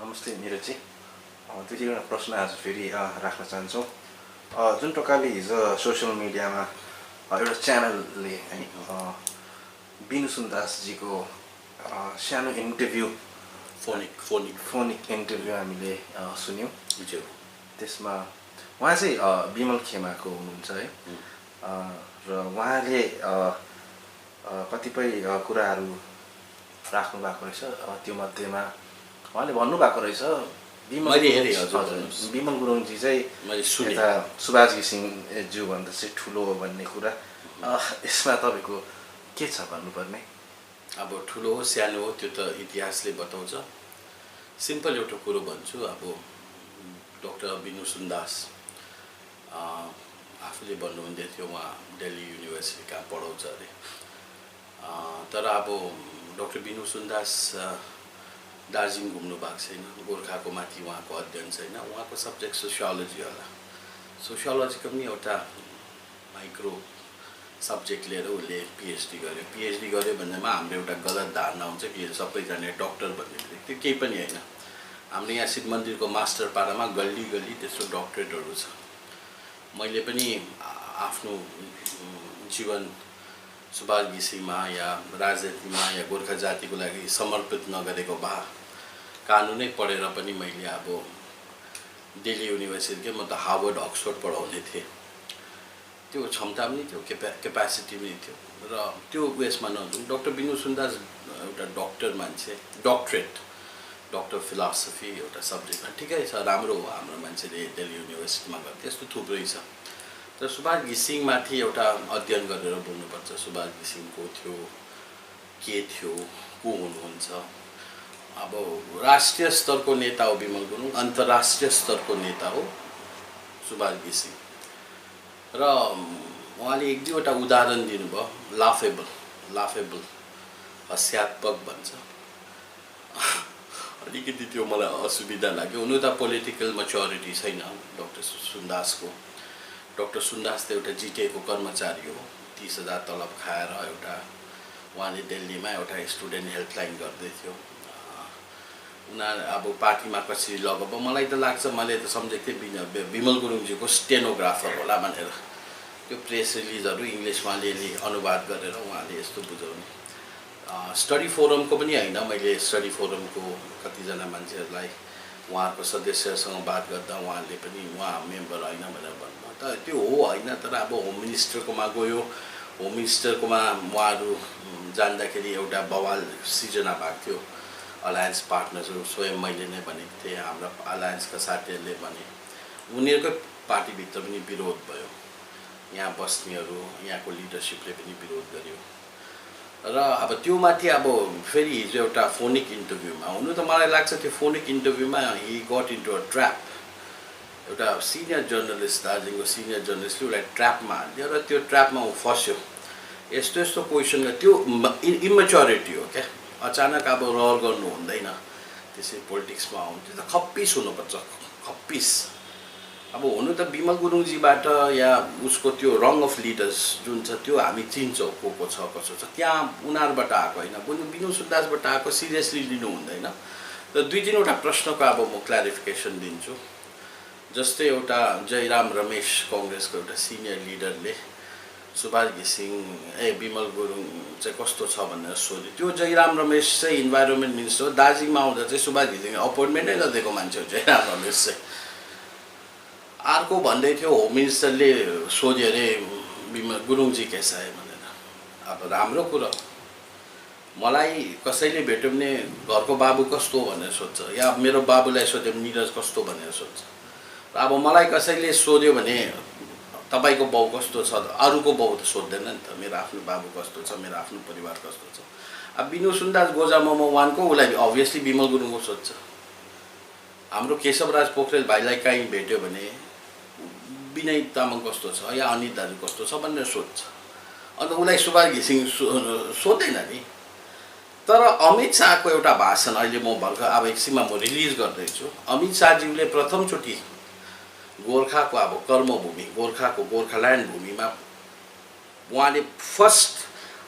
नमस्ते निरजी। दुई एउटा प्रश्न आज फेरि राख्न चाहन्छौँ। जुन प्रकारले हिजो सोसियल मिडियामा एउटा च्यानलले है बिनु सुन्दासजीको सानो इन्टरभ्यू फोनिक इन्टरभ्यू हामीले सुन्यौँ। त्यसमा उहाँ चाहिँ विमल खेमाको हुनुहुन्छ है, र उहाँले कतिपय कुराहरू राख्नु भएको रहेछ। त्यो मध्येमा उहाँले भन्नुभएको रहेछ विमल गुरुङजी चाहिँ यता सुभाष घिसिङज्यूभन्दा चाहिँ ठुलो हो भन्ने कुरा। यसमा तपाईँको के छ भन्नुपर्ने? अब ठुलो हो सानो हो त्यो त इतिहासले बताउँछ। सिम्पल एउटा कुरो भन्छु, अब डाक्टर बिनु सुन्दास आफूले भन्नुहुँदै थियो उहाँ दिल्ली युनिभर्सिटी कहाँ पढाउँछ अरे। तर अब डाक्टर बिनु सुन्दास दार्जिलिङ घुम्नु भएको छैन, गोर्खाको माथि उहाँको अध्ययन छैन। उहाँको सब्जेक्ट सोसियोलोजी होला। सोसियोलोजीको पनि एउटा माइक्रो सब्जेक्ट लिएर उसले पिएचडी गर्यो। पिएचडी गर्यो भन्नेमा हाम्रो एउटा गलत धारणा हुन्छ कि सबैजना डक्टर भन्ने त्यो केही पनि होइन। हाम्रो यहाँ शिव मन्दिरको मास्टर पाडामा गल्ली गल्ली त्यस्तो डक्टरेटहरू छ। मैले पनि आफ्नो जीवन सुभाष घिसिङमा या राजनीतिमा या गोर्खा जातिको लागि समर्पित नगरेको भए कानुनै पढेर पनि मैले अब दिल्ली युनिभर्सिटीकै म त हार्वर्ड अक्सफोर्ड पढाउने थिएँ। त्यो क्षमता पनि थियो, क्यापासिटी पनि थियो। र त्यो उयसमा नजाउँ, डाक्टर बिनु सुन्दास एउटा डक्टर मान्छे, डक्टरेट डक्टर फिलोसफी एउटा सब्जेक्टमा ठिकै छ, राम्रो हो। हाम्रो मान्छेले दिल्ली युनिभर्सिटीमा गयो, त्यस्तो थुप्रै छ। तर सुभाष घिसिङमाथि एउटा अध्ययन गरेर बोल्नुपर्छ। सुभाष घिसिङ को थियो, के थियो, को हुनुहुन्छ। अब राष्ट्रिय स्तरको नेता हो विमल गुरुङ, अन्तर्राष्ट्रिय स्तरको नेता हो सुभाष घिसिङ। र उहाँले एक दुईवटा उदाहरण दिनुभयो, लाफेबल हास्यात्मक भन्छ। अलिकति त्यो मलाई असुविधा लाग्यो। हुनु त पोलिटिकल मेच्योरिटी छैन डाक्टर सुन्दासको। डाक्टर सुन्दास त एउटा जिटिएको कर्मचारी हो, 30,000 तलब खाएर एउटा उहाँले दिल्लीमा एउटा स्टुडेन्ट हेल्पलाइन गर्दै थियो। उनीहरू अब पार्टीमा कसरी लगाएको मलाई त लाग्छ, मैले त सम्झेको थिएँ विमल गुरुङजीको स्टेनोग्राफर होला भनेर। त्यो प्रेस रिलिजहरू इङ्ग्लिसमा अलिअलि अनुवाद गरेर उहाँले यस्तो बुझाउने। स्टडी फोरमको पनि होइन, मैले स्टडी फोरमको कतिजना मान्छेहरूलाई उहाँको सदस्यसँग बात गर्दा उहाँले पनि उहाँ मेम्बर होइन भनेर भन्नुभयो। त त्यो हो होइन, तर अब होम मिनिस्टरकोमा गयो, होम मिनिस्टरकोमा उहाँहरू जान्दाखेरि एउटा बवाल सिर्जना भएको थियो। अलायन्स पार्टनर्सहरू स्वयं मैले नै भनेको थिएँ, हाम्रा अलायन्सका साथीहरूले भने। उनीहरूकै पार्टीभित्र पनि विरोध भयो, यहाँ बस्नेहरू यहाँको लिडरसिपले पनि विरोध गर्यो। र अब त्यो माथि अब फेरि हिजो एउटा फोनिक इन्टरभ्यूमा, हुनु त मलाई लाग्छ त्यो फोनिक इन्टरभ्यूमा he got into a trap. एउटा सिनियर जर्नलिस्ट, दार्जिलिङको सिनियर जर्नलिस्टले उसलाई ट्र्यापमा हालिदियो र त्यो ट्र्यापमा ऊ फस्यो। यस्तो यस्तो क्वेसन, त्यो इमेच्योरिटी हो क्या। अचानक अब रहर गर्नु हुँदैन, त्यसै पोलिटिक्समा आउनु त्यो त खप्पिस हुनुपर्छ, खप्पिस। अब हुनु त विमल गुरुङजीबाट या उसको त्यो रङ अफ लिडर्स जुन छ त्यो हामी चिन्छौँ, को छ कसो छ, त्यहाँ उनीहरूबाट आएको होइन, बिनु सुन्दासबाट आएको सिरियसली लिनु हुँदैन। र दुई तिनवटा प्रश्नको अब म क्ल्यारिफिकेसन दिन्छु। जस्तै एउटा जयराम रमेश कङ्ग्रेसको एउटा सिनियर लिडरले सुभाष घिसिङ विमल गुरुङ चाहिँ कस्तो छ भनेर सोध्यो। त्यो जयराम रमेश चाहिँ इन्भाइरोमेन्ट मिनिस्टर हो, दार्जिलिङमा आउँदा चाहिँ सुभाष घिसिङ अपोइन्टमेन्टै नदिएको मान्छे हो जयराम रमेश चाहिँ। अर्को भन्दै थियो होम मिनिस्टरले सोध्यो अरे विमल गुरुङजी कैसा है भनेर। अब राम्रो कुरो, मलाई कसैले भेट्यो भने घरको बाबु कस्तो भनेर सोध्छ, या मेरो बाबुलाई सोध्यो भने निरज कस्तो भनेर सोध्छ। अब मलाई कसैले सोध्यो भने तपाईको बाउ कस्तो छ, अरूको बाउ त सोध्दैन नि त, मेरो आफ्नो बाबु कस्तो छ, मेरो आफ्नो परिवार कस्तो छ। अब बिनु सुन्दास गोजा मोमो वानको उसलाई अभियसली विमल गुरुङको सोध्छ। हाम्रो केशवराज पोखरेल भाइलाई कहीँ भेट्यो भने विनय तामाङ कस्तो छ या अनित दाजु कस्तो छ भनेर सोध्छ। अन्त उसलाई सुभाष घिसिङ सोध्दैन नि। तर अमित शाहको एउटा भाषण अहिले म भर्खर अब एकछिनमा म रिलिज गर्दैछु। अमित शाहज्यूले प्रथमचोटि गोर्खाको अब कर्मभूमि, गोर्खाल्यान्ड भूमिमा उहाँले फर्स्ट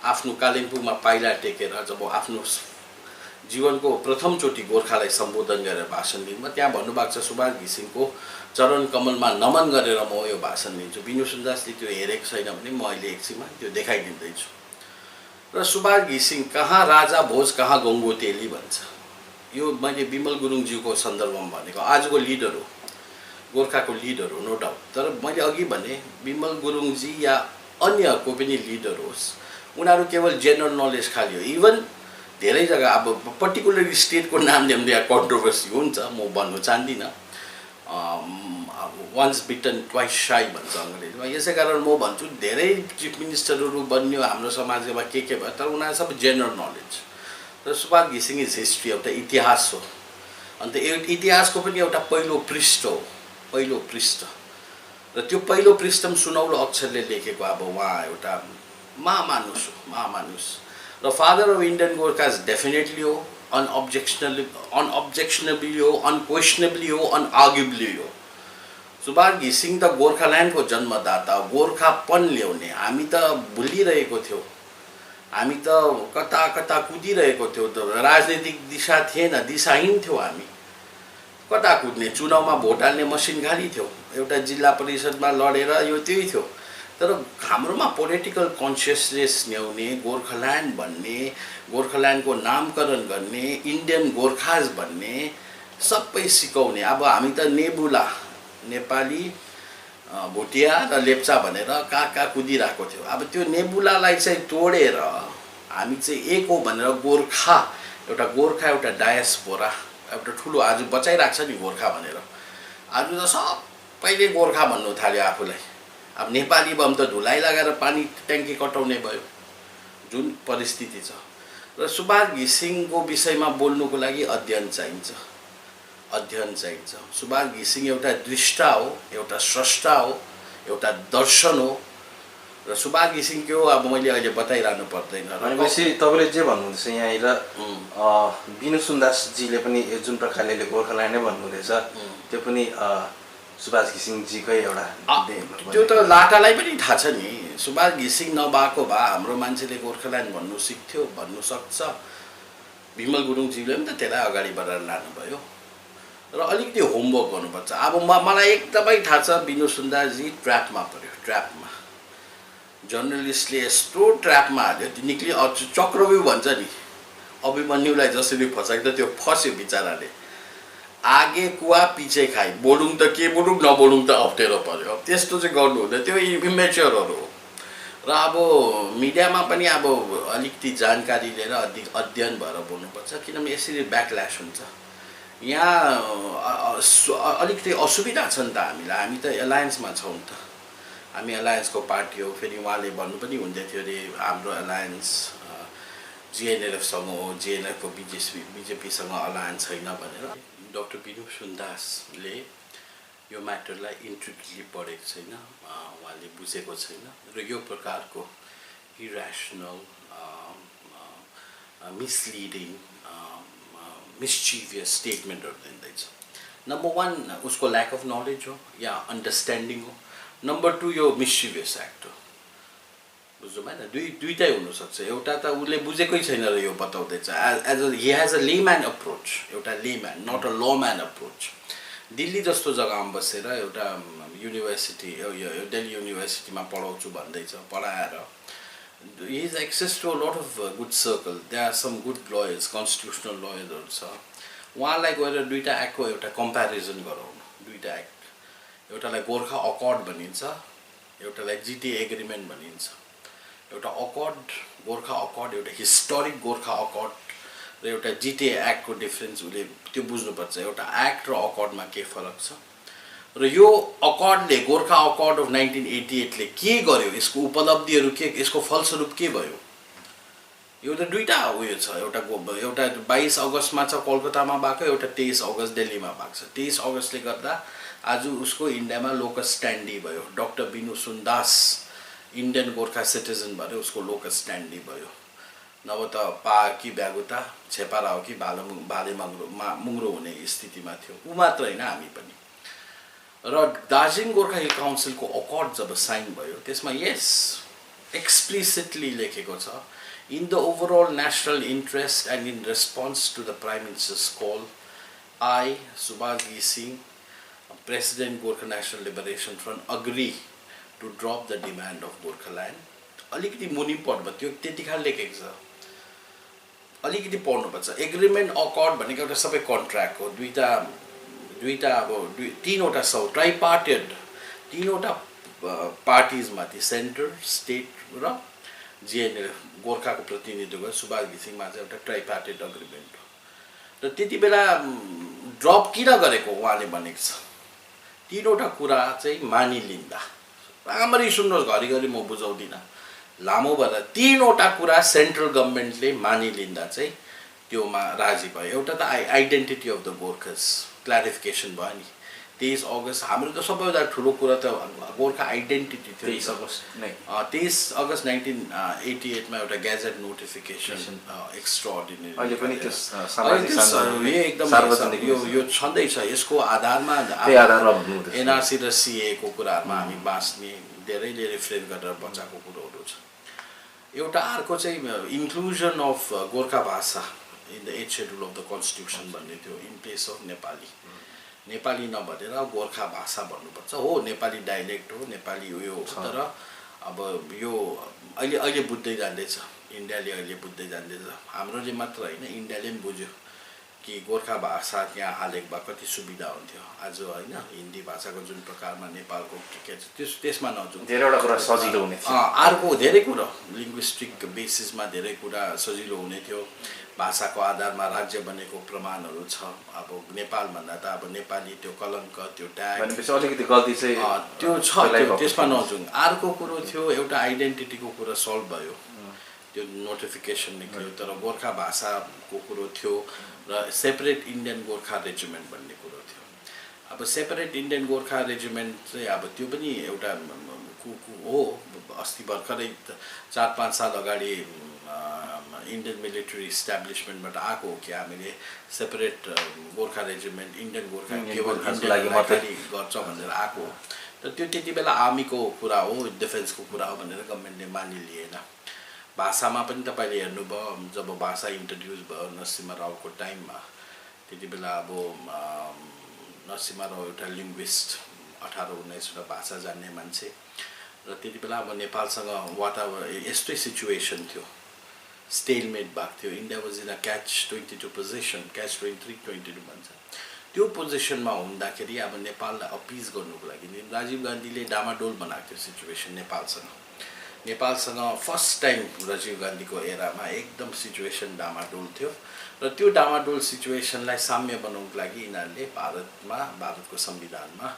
आफ्नो कालिम्पोङमा पाइला टेकेर जब आफ्नो जीवनको प्रथमचोटि गोर्खालाई सम्बोधन गरेर भाषण दिनु त्यहाँ भन्नुभएको छ सुभाष घिसिङको चरण कमलमा नमन गरेर म यो भाषण दिन्छु। बिनु सुन्दासले त्यो हेरेको छैन भने म अहिले एकछिनमा त्यो देखाइदिँदैछु। र सुभाष घिसिङ कहाँ राजा भोज कहाँ गङ्गो तेली भन्छ। यो मैले विमल गुरुङज्यूको सन्दर्भमा भनेको, आजको लिडर हो, गोर्खाको लिडर हो, नो डाउट। तर मैले अघि भने विमल गुरुङजी या अन्य को पनि लिडर होस्, उनीहरू केवल जेनरल नलेज खाली हो। इभन धेरै जग्गा अब पर्टिकुलरली स्टेटको नाम लिँदा यहाँ कन्ट्रोभर्सी हुन्छ, म भन्नु चाहदिनँ। वान्स बिटन ट्वाइस साई भन्छ अङ्ग्रेजीमा। यसै कारण म भन्छु धेरै चिफ मिनिस्टरहरू बन्यो हाम्रो समाजमा के भयो, तर उनीहरू सबै जेनरल नलेज। र सुभाष घिसिङ इज हिस्ट्री, एउटा इतिहास हो। अन्त इतिहासको पनि एउटा पहिलो पृष्ठ हो, पहिलो पृष्ठ। र त्यो पहिलो पृष्ठ पनि सुनौलो अक्षरले लेखेको अब उहाँ एउटा महामानुष हो, महामानुष। र father of Indian Gorkhas definitely हो, अनअब्जेक्सनेबली हो, अनक्वेसनेबली हो, अनआर्ग्युबली हो। सुभाष घिसिङ त गोर्खाल्यान्डको जन्मदाता, गोर्खापन ल्याउने। हामी त भुलिरहेको थियौँ, हामी त कता कता कुदिरहेको थियौँ। राजनीतिक दिशा थिएन, दिशाहीन थियौँ हामी। कता कुद्ने, चुनावमा भोट हाल्ने मसिन खाली थियौँ, एउटा जिल्ला परिषदमा लडेर यो त्यही थियो। तर हाम्रोमा पोलिटिकल कन्सियसनेस ल्याउने, गोर्खाल्यान्ड भन्ने, गोर्खाल्यान्डको नामकरण गर्ने, इन्डियन गोर्खाज भन्ने सबै सिकाउने। अब हामी त नेबुला, नेपाली, भुटिया र लेप्चा भनेर कहाँ कुदिरहेको थियो। अब त्यो नेबुलालाई चाहिँ तोडेर हामी चाहिँ एक हो भनेर गोर्खा, एउटा डायस्पोरा, एउटा ठुलो आज बचाइरहेको छ नि गोर्खा भनेर। आज त सबैले गोर्खा भन्नु थाल्यो आफूलाई। अब नेपाली बम त धुलाई लगाएर पानी ट्याङ्की कटाउने भयो, जुन परिस्थिति छ। र सुभाष घिसिङको विषयमा बोल्नुको लागि अध्ययन चाहिन्छ, अध्ययन चाहिन्छ। सुभाष घिसिङ एउटा दृष्टा हो, एउटा स्रष्टा हो, एउटा दर्शन हो। र सुभाष घिसिङ के हो अब मैले अहिले बताइरहनु पर्दैन। भनेपछि तपाईँले जे भन्नुहुँदैछ यहाँनिर बिनु सुन्दासजीले पनि जुन प्रकारले गोर्खाल्यान्ड नै भन्नुहुँदैछ, त्यो पनि सुभाष घिसिङजीकै एउटा त्यो त लाटालाई पनि थाहा छ नि। सुभाष घिसिङ नभएको भए हाम्रो मान्छेले गोर्खाल्यान्ड भन्नु सिक्थ्यो, भन्नु सक्छ। विमल गुरुङजीले पनि त त्यसलाई अगाडि बढाएर लानुभयो। र अलिकति होमवर्क गर्नुपर्छ। अब मलाई एकदमै थाहा छ बिनु सुन्दासजी ट्र्यापमा पऱ्यो, ट्र्यापमा। जर्नलिस्टले यस्तो ट्र्यापमा हाल्यो, त्यो निक्ली चक्रव्यूह भन्छ नि, अभिमन्युलाई जसरी फसाएको त्यो फस्यो बिचराले। आगे कुवा पिछे खाइ, बोलौँ त के बोलौँ, नबोलौँ त अप्ठ्यारो पऱ्यो। अब त्यस्तो चाहिँ गर्नु हुँदैन, त्यो इमेच्योरहरू हो। र अब मिडियामा पनि अब अलिकति जानकारी लिएर अध्ययन भएर बोल्नुपर्छ, किनभने यसरी ब्याकल्यास हुन्छ। यहाँ अलिकति असुविधा छ नि त हामीलाई। हामी त एलायन्समा छौँ त, हामी एलायन्सको पार्टी हो। फेरि उहाँले भन्नु पनि हुँदै थियो अरे हाम्रो एलायन्स जिएनएलएफसँग हो, जिएनएलएफको बिजेपीसँग अलायन्स छैन भनेर। डाक्टर बिनु सुन्दासले यो म्याटरलाई इन्ट्रिक्टली पढेको छैन, उहाँले बुझेको छैन। र यो प्रकारको इरेसनल, मिसलिडिङ, मिस्चिभियस स्टेटमेन्टहरू दिँदैछ। नम्बर वान उसको ल्याक अफ नलेज हो या अन्डरस्ट्यान्डिङ हो। नम्बर टू यो मिस्चिभियस एक्ट हो, बुझ्नु भएन? दुईटै हुनसक्छ। एउटा त उसले बुझेकै छैन र यो बताउँदैछ। As a he has a layman approach, एउटा layman, not a layman approach. Delhi जस्तो जग्गामा बसेर एउटा युनिभर्सिटी, दिल्ली युनिभर्सिटीमा पढाउँछु भन्दैछ, पढाएर he has access to a lot of good circle. There are some good lawyers, constitutional lawyers छ। उहाँलाई गएर दुईटा एक्टको एउटा कम्प्यारिजन गराउनु। दुईटा एक्ट, एउटालाई गोर्खा अकर्ड भनिन्छ, एउटालाई जिटिए एग्रिमेन्ट भनिन्छ। एउटा अकर्ड, गोर्खा अकर्ड, एउटा हिस्टोरिक गोर्खा अकर्ड र एउटा जिटिए एक्टको डिफरेन्स उसले त्यो बुझ्नुपर्छ। एउटा एक्ट र अकर्डमा के फरक छ। र यो अकर्डले, गोर्खा अकर्ड अफ 1988ले के गर्यो, यसको उपलब्धिहरू के, यसको फलस्वरूप के भयो, यो त दुईटा उयो छ। एउटा 22 अगस्तमा छ कोलकातामा भएको, एउटा 23 अगस्त दिल्लीमा भएको छ। 23 अगस्तले गर्दा आज उसको इन्डियामा लोकस स्ट्यान्डी भयो। डाक्टर बिनु सुन्दास इन्डियन गोर्खा सिटिजन भएर उसको लोकस स्ट्यान्डी भयो। नभए त पा कि ब्यागुता, छेपारा हो कि भाले मुङ्रो हुने स्थितिमा थियो। ऊ मात्र होइन, हामी पनि। र दार्जिलिङ गोर्खा हिल काउन्सिलको अकर्ड जब साइन भयो, त्यसमा यस एक्सप्लिसिटली लेखेको छ In the overall national interest and in response to the Prime Minister's call, I, Subhash Singh, President Gorkha National Liberation Front, agree to drop the demand of Gorkhaland. अलिकति मुनि पढ्नु त्यो त्यतिखेर लेखेको छ अलिकति पढ्नुपर्छ एग्रिमेन्ट अकर्ड भनेको एउटा सबै कन्ट्र्याक्ट हो दुईटा अब तीनवटा ट्राइपार्टेड तीनवटा पार्टिजमा ती सेन्टर स्टेट र जिएनएलएफ गोर्खाको प्रतिनिधित्व सुभाष घिसिङमा चाहिँ एउटा ट्राइपार्टेड अग्रिमेन्ट हो र त्यति बेला ड्रप किन गरेको उहाँले भनेको छ तीनवटा कुरा चाहिँ मानिलिँदा राम्ररी सुन्नुहोस् घरिघरि म बुझाउँदिनँ लामो भएर तीनवटा कुरा सेन्ट्रल गभर्मेन्टले मानिलिँदा चाहिँ त्योमा राजी भयो एउटा त identity of the Gorkhas clarification भयो नि 23 अगस्त हाम्रो त सबैभन्दा ठुलो कुरा त गोर्खा आइडेन्टिटी थियो 23 अगस्त 1988 मा एउटा ग्याजेट नोटिफिकेसन एक्स्ट्राअर्डिनरी अहिले पनि त्यो एकदम सार्वजनिक यो छँदैछ यसको आधारमा एनआरसी र सीए को कुराहरुमा हामी बाँच्ने धेरैले रेफरेन्स गरेर बचाएको कुरोहरू छ एउटा अर्को चाहिँ इन्क्लुजन अफ गोर्खा भाषा in the 8th schedule of the constitution भन्ने थियो इन प्लेस अफ नेपाली नभनेर गोर्खा भाषा भन्नुपर्छ हो नेपाली डाइलेक्ट हो नेपाली उयो हो तर अब यो अहिले बुझ्दै जाँदैछ इन्डियाले अहिले बुझ्दै जाँदैछ हाम्रोले मात्र हैन इन्डियाले पनि बुझ्यो कि गोर्खा भाषा त्यहाँ हालेको भए कति सुविधा हुन्थ्यो आज हैन हिन्दी भाषाको जुन प्रकारमा नेपालको के छ त्यसमा नजुन धेरैवटा कुरा सजिलो हुने थियो अर्को धेरै कुरा लिङ्ग्विस्टिक बेसिसमा धेरै कुरा सजिलो हुने थियो भाषाको आधारमा राज्य बनेको प्रमाणहरू छ अब नेपाल भन्दा त अब नेपाली त्यो कलङ्क त्यो ट्याग भनेपछि अलिकति गल्ती चाहिँ त्यो छ त्यसमा नजुन अर्को कुरो थियो एउटा आइडेन्टिटीको कुरा सल्भ भयो त्यो नोटिफिकेसन निक्ल्यो तर गोर्खा भाषाको कुरो थियो र सेपरेट इन्डियन गोर्खा रेजिमेन्ट भन्ने कुरो थियो अब सेपरेट इन्डियन गोर्खा रेजिमेन्ट चाहिँ अब त्यो पनि एउटा हो अस्ति भर्खरै 4-5 साल अगाडि इन्डियन मिलिट्री इस्टाब्लिसमेन्टबाट आएको हो कि हामीले separate Gorkha regiment Indian Gorkha केवल लागि गर्छ भनेर आएको तर त्यो त्यति बेला आर्मीको कुरा हो डिफेन्सको कुरा हो भनेर गभर्मेन्टले मानिलिएन भाषामा पनि तपाईले हेर्नुभयो जब भाषा इन्ट्रोड्युस भयो नरसिम्हा रावको टाइममा त्यति बेला अब नरसिम्हा राव एउटा लिङ्ग्विस्ट 18-19 वटा भाषा जान्ने मान्छे र त्यति बेला अब नेपालसँग वातावरण यस्तै सिचुएसन थियो स्टेलमेट भएको थियो India was in a catch 22 position catch 22 भन्छ त्यो पोजिसनमा हुँदाखेरि अब नेपाललाई अपिज गर्नुको लागि राजीव गान्धीले डामाडोल बनाएको थियो सिचुएसन नेपालसँग फर्स्ट टाइम राजीव गान्धीको एरामा एकदम सिचुएसन डामाडोल थियो र त्यो डामाडोल सिचुएसनलाई साम्य बनाउनको लागि यिनीहरूले भारतको संविधानमा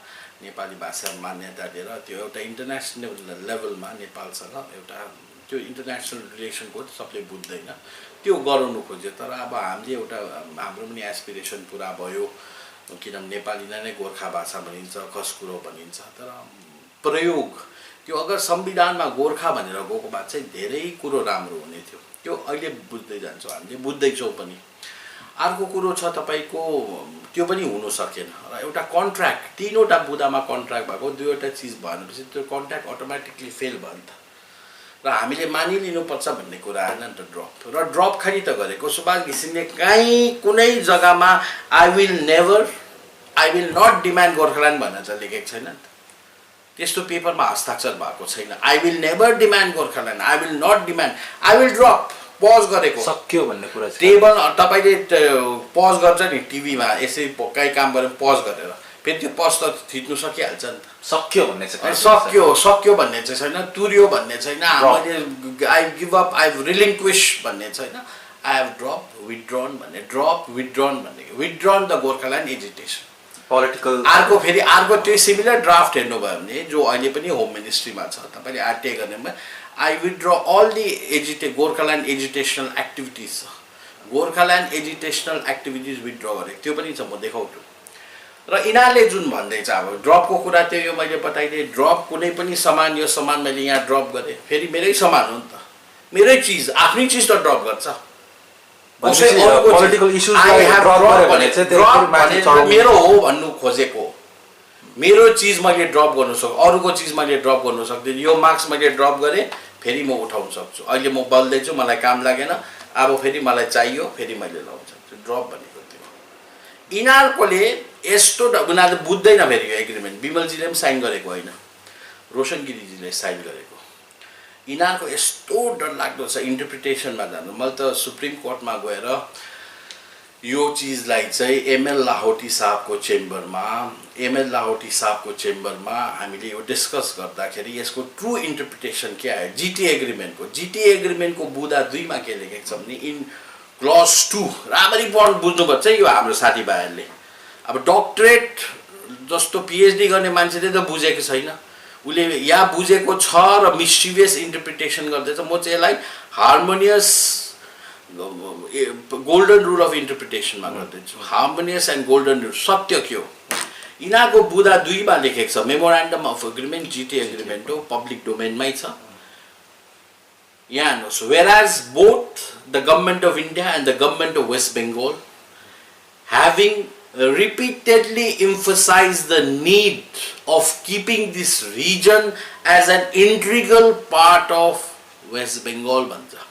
नेपाली भाषा मान्यता दिएर त्यो एउटा इन्टरनेसनल लेभलमा नेपालसँग एउटा त्यो इन्टरनेसनल रिलेसनको सबले बुझ्दैन त्यो गराउनु खोज्यो तर अब हामीले एउटा हाम्रो पनि एस्पिरेसन पुरा भयो किनभने नेपालीलाई नै गोर्खा भाषा भनिन्छ खसकुरो भनिन्छ तर प्रयोग त्यो अगर संविधानमा गोर्खा भनेर गएको भए चाहिँ धेरै कुरो राम्रो हुने थियो त्यो अहिले बुझ्दै जान्छौँ हामीले बुझ्दैछौँ पनि अर्को कुरो छ तपाईको त्यो पनि हुन सकेन र एउटा कन्ट्र्याक्ट तीनवटा बुदामा कन्ट्र्याक्ट भएको दुईवटा चीज भनेपछि त्यो कन्ट्र्याक्ट अटोमेटिकली फेल भयो नि त र हामीले मानिलिनुपर्छ भन्ने कुरा आएन नि त ड्रप खाली त गरेको सुभाष घिसिङले कहीँ कुनै जग्गामा I will not demand Gorkhaland भनेर चाहिँ लेखेको छैन नि त त्यस्तो पेपरमा हस्ताक्षर भएको छैन I will never demand Gorkhaland I will not demand I will drop pause गरेको सक्यो भन्ने कुरा छ टेबल तपाईले पज गर्छ नि टिभीमा यसै कहीँ काम गरेर पज गरेर फेरि त्यो पज त थिच्नु सकिहाल्छ नि त सक्यो भन्ने चाहिँ सक्यो भन्ने चाहिँ छैन तुर्यो भन्ने छैन हामीले आई गिभ अप आई रिलिङ्क्विश भन्ने छैन आई हेभ ड्रप विथड्रन भन्ने विथड्रन द गोर्खाल्यान्ड एजिटेसन पोलिटिकल अर्को त्यो सिमिलर ड्राफ्ट हेर्नुभयो भने जो अहिले पनि होम मिनिस्ट्रीमा छ तपाईले आरटीए गर्नेमा I withdraw all the Gorkhaland agitational activities छ गोर्खाल्यान्ड एजुटेसनल एक्टिभिटिज विथड्र गरेको त्यो पनि छ म देखाउँछु र यिनीहरूले जुन भन्दैछ अब ड्रपको कुरा त्यो यो मैले बताइदिएँ ड्रप कुनै पनि सामान यो सामान मैले यहाँ ड्रप गरेँ फेरि मेरै सामान हो नि त मेरै चिज आफ्नै चिज त ड्रप गर्छ पोलिटिकल इश्यूजलाई ड्रप गरे भने चाहिँ मेरो हो भन्नु खोजेको मेरो चिज मैले ड्रप गर्नु सक्छु अरूको चिज मैले ड्रप गर्नु सक्दिनँ यो मार्क्स मैले ड्रप गरेँ फेरि म उठाउन सक्छु, अहिले म बल्दैछु मलाई काम लागेन, अब फेरि मलाई चाहियो, फेरि मैले लाउन सक्छु। ड्रप भनेको त्यो यिनीहरूकोले यस्तो उनीहरूले बुझ्दैन फेरि यो एग्रिमेन्ट। विमलजीले पनि साइन गरेको होइन, रोशन गिरीजीले साइन गरेको। यिनीहरूको यस्तो डरलाग्दो छ इन्टरप्रिटेसनमा जानु। मैले त सुप्रिम कोर्टमा गएर यो चिजलाई चाहिँ एमएल लाहोटी साहबको चेम्बरमा हामीले यो डिस्कस गर्दाखेरि यसको ट्रु इन्टरप्रिटेसन के आयो जिटिए एग्रिमेन्टको बुदा 2 मा के लेखेको छ भने इन क्लज 2 राम्ररी बुझ्नुपर्छ यो हाम्रो साथीभाइहरूले। अब डक्टरेट जस्तो पिएचडी गर्ने मान्छेले त बुझेको छैन, उसले या बुझेको छ र मिस्चिभियस इन्टरप्रिटेसन गर्दैछ। म चाहिँ यसलाई हार्मोनियस गोल्डन रुल अफ इन्टरप्रिटेसनमा गर्दैछु। हार्मोनियस एन्ड गोल्डन रुल सत्य के हो यिनीहरूको बुदा 2 मा लेखेको छ। Memorandum of agreement GTA agreement हो, पब्लिक डोमेनमै छ। यहाँ हेर्नुहोस्, whereas both the government of India and the government of West Bengal having repeatedly emphasized the need of keeping this region as an integral part of West Bengal भन्छ।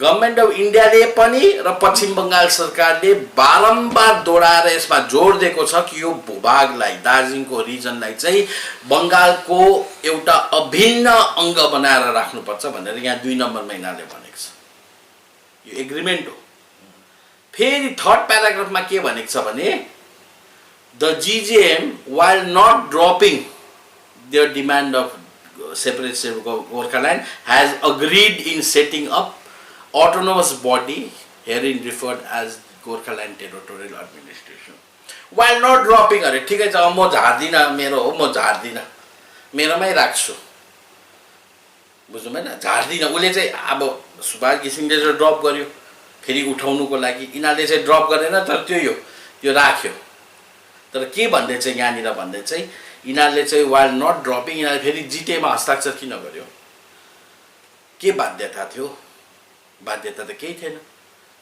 Government of इन्डियाले पनि र पश्चिम बङ्गाल सरकारले बारम्बार दोहोऱ्याएर यसमा जोड दिएको छ कि यो भूभागलाई, दार्जिलिङको रिजनलाई चाहिँ बङ्गालको एउटा अभिन्न अङ्ग बनाएर राख्नुपर्छ भनेर यहाँ 2 नम्बरमा यिनीहरूले भनेको छ। यो एग्रिमेन्ट हो। फेरि 3rd प्याराग्राफमा के भनेको छ भने the जिजिएम while not dropping their demand of separate state of Gorkhaland has agreed in setting up autonomous body herein referred as Gorkhaland Territorial Administration while not dropping अरे ठिकै छ, म झार्दिन, मेरो हो, म झार्दिन, मेरोमै राख्छु, बुझ्नु भएन? झार्दिन। उसले चाहिँ अब सुभाष घिसिङले चाहिँ ड्रप गर्यो फेरि उठाउनुको लागि, यिनीहरूले चाहिँ ड्रप गरेन तर यो राख्यो। तर के भन्दै चाहिँ यहाँनिर भन्दै चाहिँ यिनीहरूले चाहिँ while not dropping यिनीहरूले फेरि जिटिएमा हस्ताक्षर किन गर्यो? के बाध्यता थियो? बाध्यता त केही थिएन।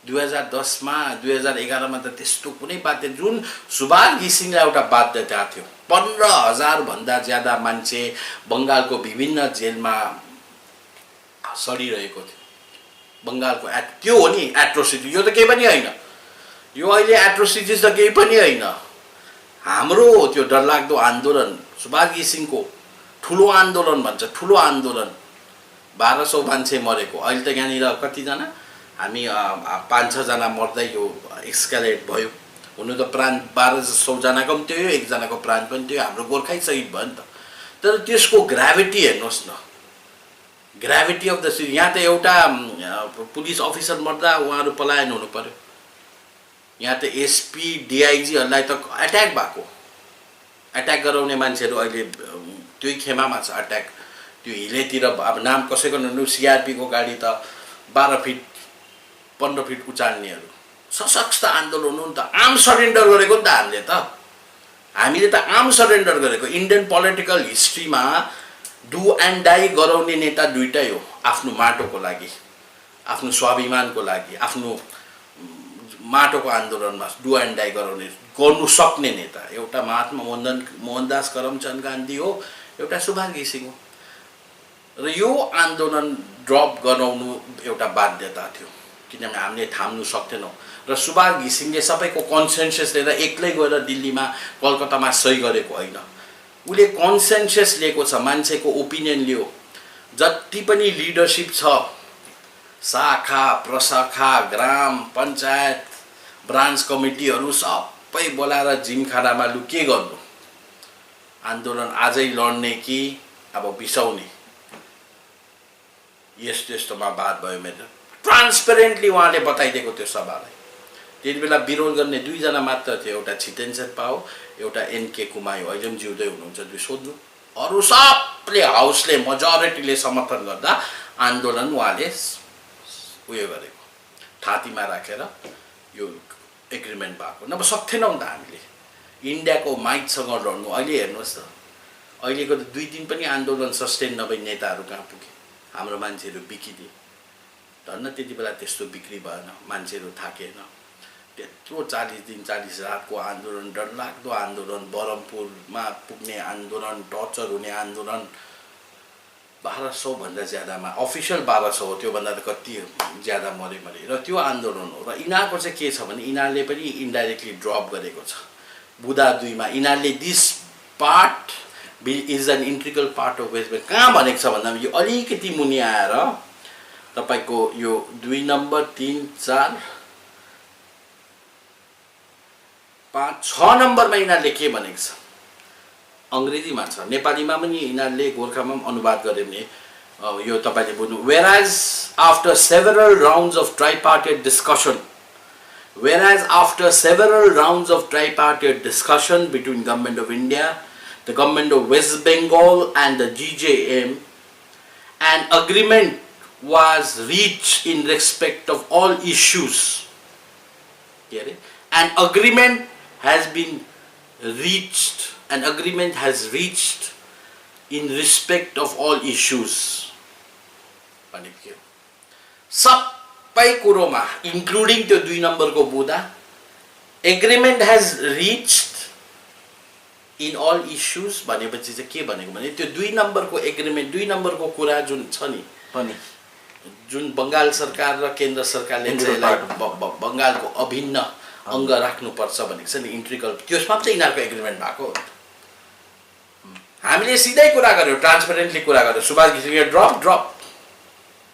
2010 मा 2011 मा त त्यस्तो कुनै बाध्यता, जुन सुभाष घिसिङलाई एउटा बाध्यता थियो। 15,000 भन्दा ज्यादा मान्छे बङ्गालको विभिन्न जेलमा सडिरहेको थियो। बङ्गालको त्यो हो नि एट्रोसिटी, यो त केही पनि होइन। यो अहिले एट्रोसिटिज त केही पनि होइन। हाम्रो त्यो डरलाग्दो आन्दोलन सुभाष घिसिङको ठुलो आन्दोलन भन्छ, ठुलो आन्दोलन 1200 मान्छे मरेको। अहिले त यहाँनिर कतिजना हामी 5-6 जना मर्दै यो एक्सकालेट भयो। हुनु त प्राण 1200 जनाको पनि थियो, 1 जनाको प्राण पनि थियो, हाम्रो गोर्खै शहीद भयो नि त। तर त्यसको ग्राभिटी हेर्नुहोस् न, ग्राभिटी अफ द सिटी। यहाँ त एउटा पुलिस अफिसर मर्दा उहाँहरू पलायन हुनु पर्यो। यहाँ त एसपी डिआइजीहरूलाई त एट्याक भएको, एट्याक गराउने मान्छेहरू अहिले त्यही खेमामा छ। एट्याक त्यो हिलेतिर अब नाम कसैको ननु, सिआरपीको गाडी त 12 फिट 15 फिट उचाल्नेहरू। सशक्त आन्दोलन हो नि त, आर्म सरेन्डर गरेको नि त हामीले त आर्म सरेन्डर गरेको। इन्डियन पोलिटिकल हिस्ट्रीमा डु एन्ड डाई गराउने नेता 2टै हो, आफ्नो माटोको लागि, आफ्नो स्वाभिमानको लागि, आफ्नो माटोको आन्दोलनमा डु एन्ड डाई गर्नु सक्ने नेता। एउटा महात्मा मोहनदास करमचन्द गान्धी हो, एउटा सुभाष घिसिङ हो। र यो आन्दोलन ड्रप गराउनु एउटा बाध्यता थियो, किनभने हामीले थाम्नु सक्थेनौँ। र सुभाष घिसिङले सबैको कन्सेन्सस लिएर एक्लै गएर दिल्लीमा कलकत्तामा सही गरेको होइन, उसले कन्सेन्सस लिएको छ, मान्छेको ओपिनियन लियो। जति पनि लिडरसिप छ, शाखा प्रशाखा ग्राम पञ्चायत ब्रान्च कमिटीहरू सबै बोलाएर जिमखानामा लु के गर्नु, आन्दोलन आजै लड्ने कि अब बिसाउने, यस्तोमा बात भयो। मेरो ट्रान्सपेरेन्टली उहाँले बताइदिएको त्यो सभालाई। त्यति बेला विरोध गर्ने 2 जना मात्र थियो, एउटा छितेन शेर्पा हो, एउटा एनके कुमाई हो, अहिले पनि जिउँदै हुनुहुन्छ, दुई सोध्नु। अरू सबले हाउसले मेजोरिटीले समर्थन गर्दा आन्दोलन उहाँले उयो गरेको, थातीमा राखेर यो एग्रिमेन्ट भएको। नभए सक्थेनौँ त हामीले इन्डियाको माइकसँग लड्नु। अहिले हेर्नुहोस् त, अहिलेको त 2 दिन पनि आन्दोलन सस्टेन नभई नेताहरू कहाँ पुगे, हाम्रो मान्छेहरू बिकिदिए। धन्न त्यति बेला त्यस्तो बिक्री भएन, मान्छेहरू थाकेन। त्यत्रो 40 दिन 40 रातको आन्दोलन, डरलाग्दो आन्दोलन, बरमपुरमा पुग्ने आन्दोलन, टर्चर हुने आन्दोलन, 1200 भन्दा ज्यादामा अफिसियल 1200 हो, त्योभन्दा त कति ज्यादा मरे र त्यो आन्दोलन हो। र यिनीहरूको चाहिँ के छ भने यिनीहरूले पनि इन्डाइरेक्टली ड्रप गरेको छ बुदा 2 मा। यिनीहरूले this part is an integral part of West Bengal कहाँ भनेको छ भन्दा यो अलिकति मुनि आएर तपाईँको यो 2 नम्बर 3 4 5 6 नम्बरमा यिनीहरूले के भनेको छ अङ्ग्रेजीमा छ, नेपालीमा पनि यिनीहरूले गोर्खामा पनि अनुवाद गरे भने यो तपाईँले बुझ्नु। whereas after several rounds of tripartite discussion between Government of India, the Government of West Bengal and the GJM, an agreement was reached in respect of all issues. An agreement has reached in respect of all issues. सबै कुरोमा including त्यो 2 नम्बरको बुदा agreement has reached in all issues भनेपछि चाहिँ के भनेको भने त्यो 2 नम्बरको एग्रिमेन्ट 2 नम्बरको कुरा जुन छ नि पनि जुन बङ्गाल सरकार र केन्द्र सरकारले चाहिँ यसलाई बङ्गालको अभिन्न अङ्ग राख्नुपर्छ भनेको छ नि इन्ट्रिकल, त्यसमा चाहिँ यिनीहरूको एग्रिमेन्ट भएको हो। हामीले सिधै कुरा गर्यो, ट्रान्सपेरेन्टली कुरा गर्यो, सुभाष घिसिङले ड्रप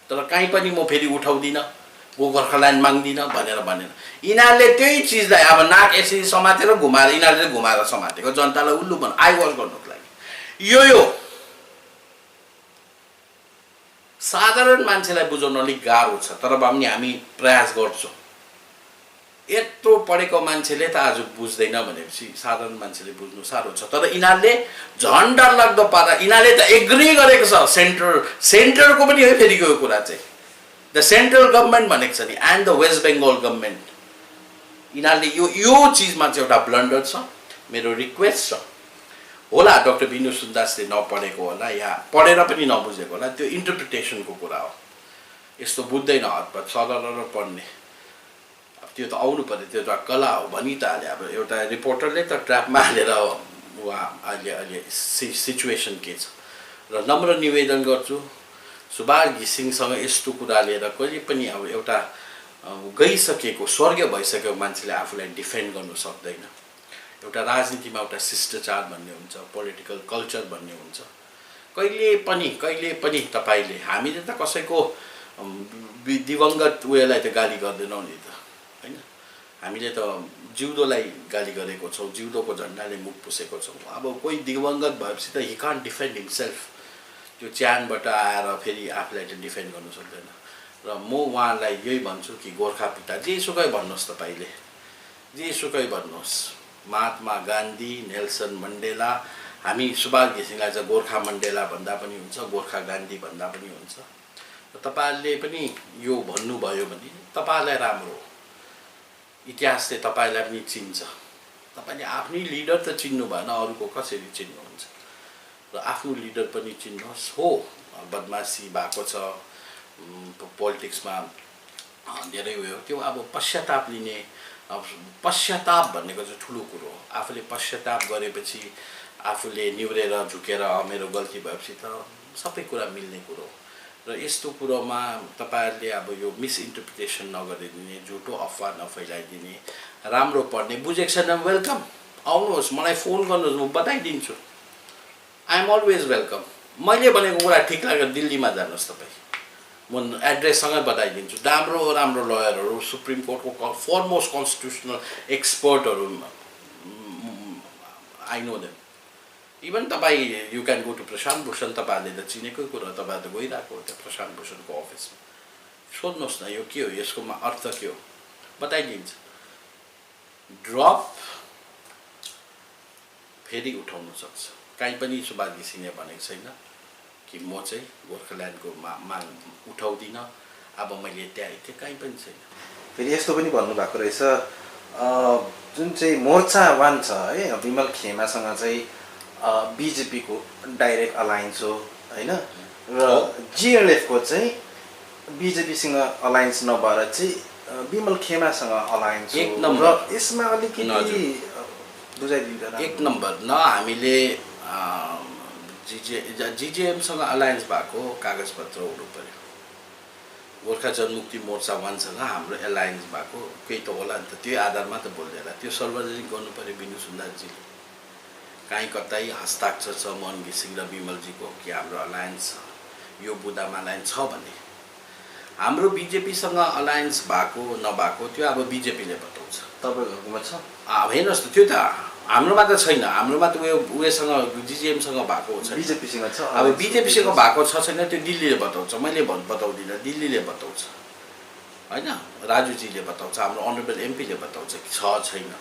तर कहीँ पनि म फेरि उठाउँदिनँ, गोर्खाल्यान्ड माग्दिनँ भनेर भनेन। यिनीहरूले त्यही चिजलाई अब नाक यसरी समातेर घुमाएर यिनीहरूले घुमाएर समातेको जनतालाई उल्लु बन आइवास गर्नुको लागि। यो साधारण मान्छेलाई बुझाउन अलिक गाह्रो छ, तर भए पनि हामी प्रयास गर्छौँ। यत्रो पढेको मान्छेले त आज बुझ्दैन भनेपछि साधारण मान्छेले बुझ्नु साह्रो छ। तर यिनीहरूले झन् डरलाग्दो पारा यिनीहरूले त एग्री गरेको छ। सेन्ट्रलको पनि है फेरि यो कुरा चाहिँ द सेन्ट्रल गभर्मेन्ट भनेको छ नि and the West Bengal government, यिनीहरूले यो चिजमा चाहिँ एउटा ब्लन्डर छ। मेरो रिक्वेस्ट छ होला डाक्टर बिनु सुन्दासले नपढेको होला या पढेर पनि नबुझेको होला, त्यो इन्टरप्रिटेसनको कुरा हो। यस्तो बुझ्दैन हतपत सरर पढ्ने, त्यो त आउनु पर्यो, त्यो त कला हो भनि त हाल्यो। अब एउटा रिपोर्टरले त ट्र्यापमा हालेर उहाँ अहिले सिचुएसन के छ। र नम्र निवेदन गर्छु सुभाष घिसिङसँग यस्तो कुरा लिएर कहिले पनि अब एउटा गइसकेको स्वर्गीय भइसकेको मान्छेले आफूलाई डिफेन्ड गर्नु सक्दैन। एउटा राजनीतिमा एउटा शिष्टाचार भन्ने हुन्छ, पोलिटिकल कल्चर भन्ने हुन्छ। कहिले पनि तपाईँले हामीले त कसैको दिवंगत उयोलाई त गाली गर्दैनौँ नि त हैन, हामीले त जिउँदोलाई गाली गरेको छौँ, जिउँदोको झन्डाले मुख पुसेको छौँ। अब कोही दिवंगत भएपछि त हि कान्ट डिफेन्ड हिमसेल्फ, त्यो च्यानबाट आएर फेरि आफूलाई त डिफेन्ड गर्नु सक्दैन। र म उहाँलाई यही भन्छु कि गोर्खा पिता जेसुकै भन्नुहोस्, तपाईँले जेसुकै भन्नुहोस्, महात्मा गान्धी, नेल्सन मण्डेला, हामी सुभाष घिसिङलाई चाहिँ गोर्खा मण्डेला भन्दा पनि हुन्छ, गोर्खा गान्धी भन्दा पनि हुन्छ। र तपाईँहरूले पनि यो भन्नुभयो भने तपाईँलाई राम्रो हो। इतिहासले तपाईँलाई पनि चिन्छ। तपाईँले आफ्नै लिडर त चिन्नु भएन, अरूको कसरी चिन्नुहुन्छ? र आफ्नो लिडर पनि चिन्नुहोस्। हो बदमासी भएको छ पोलिटिक्समा धेरै उयो, त्यो अब पश्चाताप लिने, अब पश्चाताप भनेको चाहिँ ठुलो कुरो हो। आफूले पश्चाताप गरेपछि आफूले निहुरेर झुकेर मेरो गल्ती भएपछि त सबै कुरा मिल्ने कुरो हो। र यस्तो कुरोमा तपाईँहरूले अब यो मिसइन्टरप्रिटेसन नगरिदिने, झुटो अफवाह नफैलाइदिने, राम्रो पढ्ने, बुझेको छैन वेलकम, आउनुहोस्, मलाई फोन गर्नुहोस्, म बताइदिन्छु। I am always welcome. मैले भनेको कुरा ठिक लाग्यो दिल्लीमा जानुहोस् तपाईँ, म एड्रेससँगै बताइदिन्छु। राम्रो लयरहरू, सुप्रिम कोर्टको फरमोस्ट कन्स्टिट्युसनल एक्सपर्टहरू, आई नो देम। इभन तपाईँ you can go to Prashant Bhushan, तपाईँहरूले त चिनेकै कुरा, तपाईँ त गइरहेको हो त्यहाँ प्रशान्त भूषणको अफिसमा, सोध्नुहोस् न यो के हो, यसको अर्थ के हो, बताइदिन्छ। ड्रप फेरि उठाउन सक्छ। कहीँ पनि सुभाष घिसिङले भनेको छैन कि म चाहिँ गोर्खाल्यान्डको माग उठाउँदिनँ, अब मैले त्यो कहीँ पनि छैन। फेरि यस्तो पनि भन्नुभएको रहेछ, जुन चाहिँ मोर्चा वान छ है, विमल खेमासँग चाहिँ बिजेपीको डाइरेक्ट अलायन्स हो होइन, र जिएलएफको चाहिँ बिजेपीसँग अलायन्स नभएर चाहिँ विमल खेमासँग अलायन्स हो। एक नम्बर यसमा अलिकति बुझाइदिँदैन। एक नम्बर न हामीले जिजेएमसँग अलायन्स भएको कागजपत्र हुनु पर्यो। गोर्खा जनमुक्ति मोर्चा वानसँग हाम्रो एलायन्स भएको केही त होला नि त, त्यो आधारमा त बोल्दैन। त्यो सार्वजनिक गर्नु पर्यो बिनु सुन्दासजीले। काहीँ कतै हस्ताक्षर छ मोहन घिसिङ र विमलजीको कि हाम्रो अलायन्स छ, यो बुदामा अलायन्स छ भने। हाम्रो बिजेपीसँग अलायन्स भएको नभएको त्यो अब बिजेपीले बताउँछ। तपाईँहरूकोमा छ? अब हेर्नुहोस् त, त्यो त हाम्रोमा त छैन। हाम्रोमा त उयोसँग जिजिएमसँग भएको छ, बिजेपीसँग छ। अब बिजेपीसँग भएको छ छैन त्यो दिल्लीले बताउँछ, मैले बताउँदिनँ, दिल्लीले बताउँछ होइन, राजुजीले बताउँछ, हाम्रो अनरेबल एमपीले बताउँछ कि छ छैन।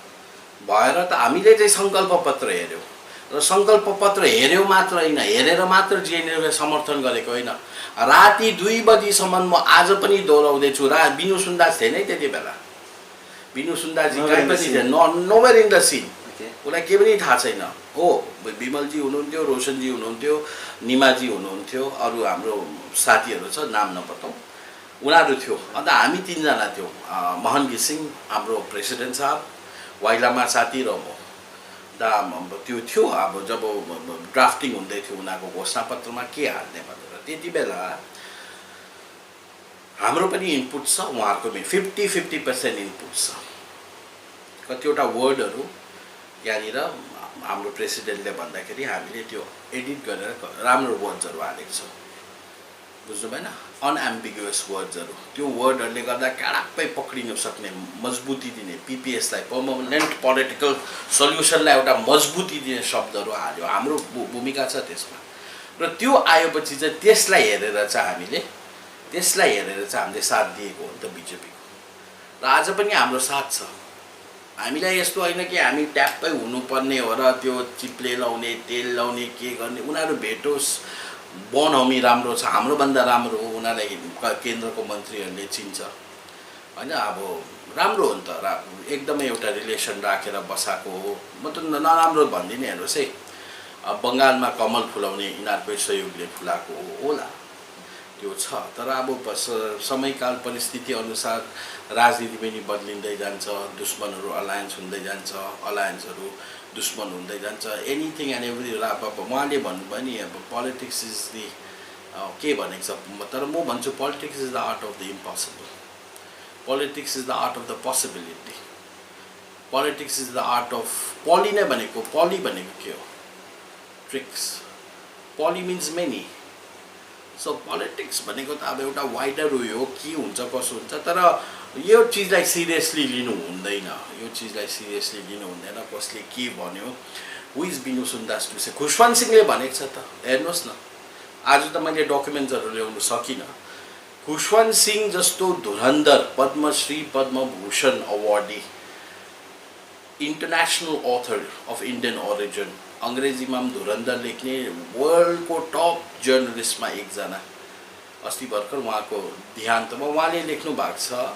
भएर त हामीले चाहिँ सङ्कल्प पत्र हेऱ्यौँ र सङ्कल्प पत्र हेऱ्यौँ मात्र होइन, हेरेर मात्र जिएनएललाई समर्थन गरेको होइन। राति 2 बजीसम्म म आज पनि दोहोऱ्याउँदैछु, बिनु सुन्दास थिएन है त्यति बेला। बिनु सुन्दासजी कहीँ पनि थिएन, नोवेयर इन द सिन। उसलाई के पनि थाहा छैन। हो, विमलजी हुनुहुन्थ्यो, रोशनजी हुनुहुन्थ्यो, निमाजी हुनुहुन्थ्यो, अरू हाम्रो साथीहरू छ नाम नपताउँ, उनीहरू थियो। अन्त हामी 3 जना थियौँ, मोहन घिसिङ हाम्रो प्रेसिडेन्ट साहब, वाइलामा साथी र म। त्यो थियो अब जब ड्राफ्टिङ हुँदै थियो उनीहरूको घोषणापत्रमा के हाल्ने भनेर, त्यति बेला हाम्रो पनि इनपुट छ, उहाँहरूको पनि 50-50% इनपुट छ। कतिवटा वर्डहरू यहाँनिर हाम्रो प्रेसिडेन्टले भन्दाखेरि हामीले त्यो एडिट गरेर राम्रो वर्ड्सहरू हालेको छौँ, बुझ्नु भएन? अनएम्बिगुअस वर्ड्सहरू, त्यो वर्डहरूले गर्दा काडक्कै पक्रिन सक्ने, मजबुती दिने, पिपिएसलाई पर्मानेन्ट पोलिटिकल सल्युसनलाई एउटा मजबुती दिने शब्दहरू हाल्यो। हाम्रो भूमिका छ त्यसमा। र त्यो आएपछि चाहिँ त्यसलाई हेरेर चाहिँ हामीले साथ दिएको हो नि त बिजेपीको। र आज पनि हाम्रो साथ छ। हामीलाई यस्तो होइन कि हामी ट्याप्पै हुनुपर्ने हो र त्यो चिप्ले लाउने, तेल लाउने, के गर्ने। उनीहरू भेटोस्, बनहमी राम्रो छ, हाम्रोभन्दा राम्रो हो, उनीहरूलाई केन्द्रको मन्त्रीहरूले चिन्छ होइन। अब राम्रो हो नि त, एकदमै एउटा रिलेसन राखेर बसाएको हो। म त नराम्रो भन्दिनँ। हेर्नुहोस् है, बङ्गालमा कमल फुलाउने यिनीहरूकै सहयोगले फुलाएको होला, त्यो छ। तर अब समयकाल परिस्थिति अनुसार राजनीति पनि बदलिँदै जान्छ, दुश्मनहरू अलायन्स हुँदै जान्छ, अलायन्सहरू दुश्मन हुँदै जान्छ, एनिथिङ एन्ड एभ्री। उहाँले भन्नुभयो नि अब पोलिटिक्स इज दि के भनेको छ, तर म भन्छु politics is the art of the impossible, politics is the art of the possibility, politics is the art of पली नै भनेको, पली भनेको के हो? ट्रिक्स। पली मिन्स मेनी। सो पोलिटिक्स भनेको त अब एउटा वाइडर उयो हो, के हुन्छ कसो हुन्छ। तर यो चिजलाई सिरियसली लिनु हुँदैन, यो चिजलाई सिरियसली लिनु हुँदैन। कसले के भन्यो, हु इज बिनु सुन्दास टु से? खुशवन्त सिंहले भनेको छ त, हेर्नुहोस् न। आज त मैले डकुमेन्ट्सहरू ल्याउनु सकिनँ। खुशवन्त सिंह जस्तो धुरन्धर, Padmashri Padmabhushan awardee, international author of Indian origin, अङ्ग्रेजीमा पनि धुरन्धर लेख्ने, वर्ल्डको टप जर्नलिस्टमा एकजना। अस्ति भर्खर उहाँको देहान्तमा उहाँले लेख्नु भएको छ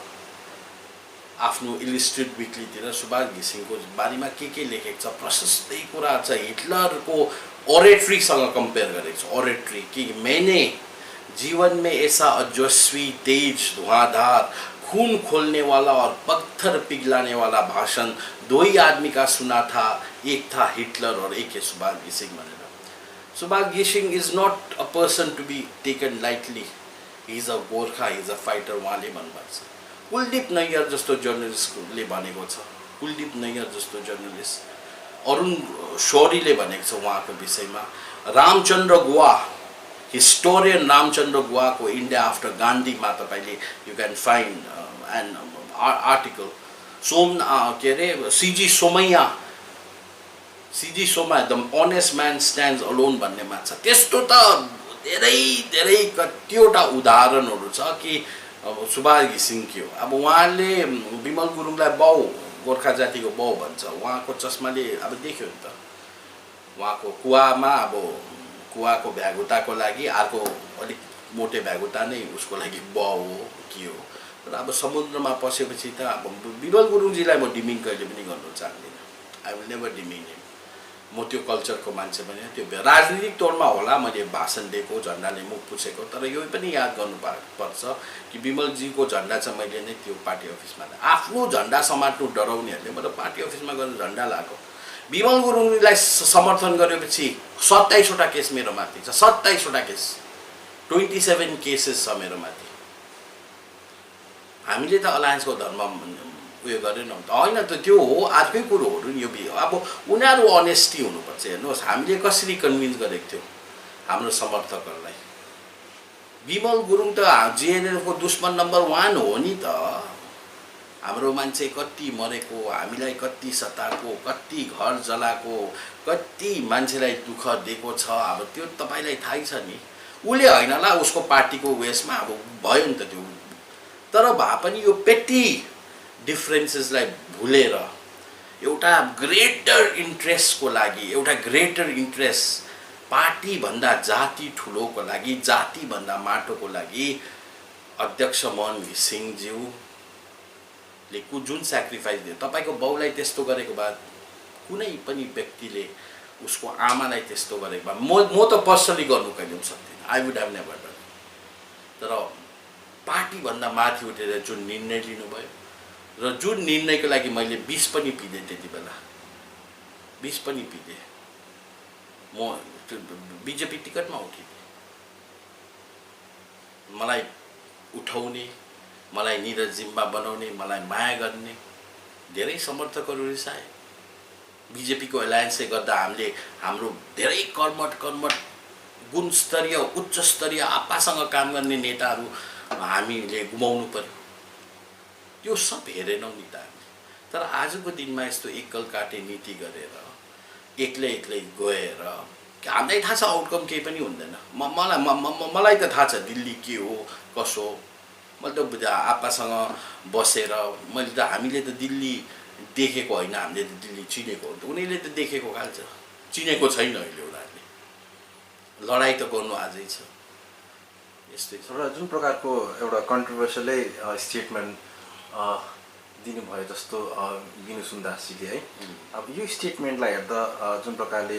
आफ्नो इलिस्ट्रेट विकलीतिर सुभाष घिसिङको बारेमा के लेखेको छ, प्रशस्तै कुरा छ। हिटलरको ओरेट्रीसँग कम्पेयर गरेको छ। ओरेट्री कि मैंने जीवन में ऐसा अजस्वी, तेज, धुआंधार, खून खोलने वाला और पत्थर पिघलाने वाला भाषण 2 ही आदमी का सुना था, एक था हिटलर और एक है सुभाष घिसिङ भनेर। सुभाष घिसिङ is not a person to be taken lightly, he is a Gorkha, he is a fighter, उहाँले भन्नुभएको छ। कुलदीप नैयर जस्तो जर्नलिस्टले भनेको छ, कुलदीप नैयर जस्तो जर्नलिस्ट, अरुण शौरीले भनेको छ उहाँको विषयमा। रामचन्द्र गुहा, हिस्टोरियन रामचन्द्र गुहाको इन्डिया आफ्टर गान्धीमा तपाईँले you can find an article. के अरे CG Somaiah, the honest man stands alone भन्नेमा छ। त्यस्तो त धेरै कतिवटा उदाहरणहरू छ कि अब सुभाष घिसिङ के हो। अब उहाँले विमल गुरुङलाई बाउ, गोर्खा जातिको बाउ भन्छ। उहाँको चस्माले अब देख्यो नि त, उहाँको कुवामा अब कुवाको भ्यागुताको लागि अर्को अलिक मोटे भ्यागुता नै उसको लागि बाउ हो के हो। तर अब समुद्रमा पसेपछि त अब विमल गुरुङजीलाई म डिमिङ कहिले पनि गर्नु चाहदिनँ। आई विल नेभर डिमिङ हिम। म त्यो कल्चरको मान्छे पनि, त्यो राजनीतिक तौरमा होला मैले भाषण दिएको, झन्डाले मुख पुछेको, तर यो पनि याद गर्नु पर्छ कि विमलजीको झन्डा चाहिँ मैले नै त्यो पार्टी अफिसमा आफ्नो झन्डा समात्नु डराउनेहरूले मतलब पार्टी अफिसमा गएर झन्डा लगाएको। विमल गुरुङलाई समर्थन गरेपछि 27 वटा केस मेरो माथि छ, 27 वटा केस, 27 केसेस छ मेरो माथि। हामीले त अलायन्सको धर्म उयो गरेनौँ त, होइन त, त्यो हो अर्कै कुरोहरू नि। यो अब उनीहरू अनेस्टी हुनुपर्छ। हेर्नुहोस्, हामीले कसरी कन्भिन्स गरेको थियौँ हाम्रो समर्थकहरूलाई। विमल गुरुङ त जिएनएलको दुश्मन नम्बर 1 हो नि त। हाम्रो मान्छे कति मरेको, हामीलाई कति सताएको, कति घर जलाएको, कति मान्छेलाई दुःख दिएको छ, अब त्यो तपाईँलाई थाहै छ नि। उसले होइन ला, उसको पार्टीको उयसमा अब भयो नि त त्यो। तर भए पनि यो पेटी डिफ्रेन्सेसलाई भुलेर एउटा ग्रेटर इन्ट्रेस्टको लागि, एउटा ग्रेटर इन्ट्रेस्ट, पार्टीभन्दा जाति ठुलोको लागि, जातिभन्दा माटोको लागि अध्यक्ष मोहन घिसिङज्यूले जुन सेक्रिफाइस दियो, तपाईँको बाउलाई त्यस्तो गरेको बाद कुनै पनि व्यक्तिले उसको आमालाई त्यस्तो गरेको भए म त पर्सनली गर्नु कहिले पनि सक्दिनँ। I would have never done. तर पार्टीभन्दा माथि उठेर जुन निर्णय लिनुभयो र जुन निर्णयको लागि मैले 20 पनि पिदेँ, त्यति बेला 20 पनि पिदेँ, म बिजेपी टिकटमा उठिदिएँ। मलाई उठाउने, मलाई निरज जिम्बा बनाउने, मलाई माया गर्ने धेरै समर्थकहरू रिसाए। बिजेपीको एलायन्सले गर्दा हाम्रो धेरै कर्मठ गुणस्तरीय, उच्चस्तरीय, आप्पासँग काम गर्ने नेताहरू हामीले गुमाउनु पर्यो। त्यो सब हेरेनौँ नि त हामीले। तर आजको दिनमा यस्तो एकल काटे नीति गरेर एक्लै गएर हामीलाई थाहा छ आउटकम केही पनि हुँदैन। मलाई त थाहा छ दिल्ली के हो कसो। मैले त आप्पासँग बसेर हामीले त दिल्ली देखेको होइन, हामीले त दिल्ली चिनेको हो। उनीहरूले त देखेको खाल्छ, चिनेको छैन अहिले उनीहरूले। लडाइँ त गर्नु आजै छ। यस्तै छ। र जुन प्रकारको एउटा कन्ट्रोभर्सियलै स्टेटमेन्ट दिनुभयो जस्तो विनु सुन्दासजीले है, अब यो स्टेटमेन्टलाई हेर्दा जुन प्रकारले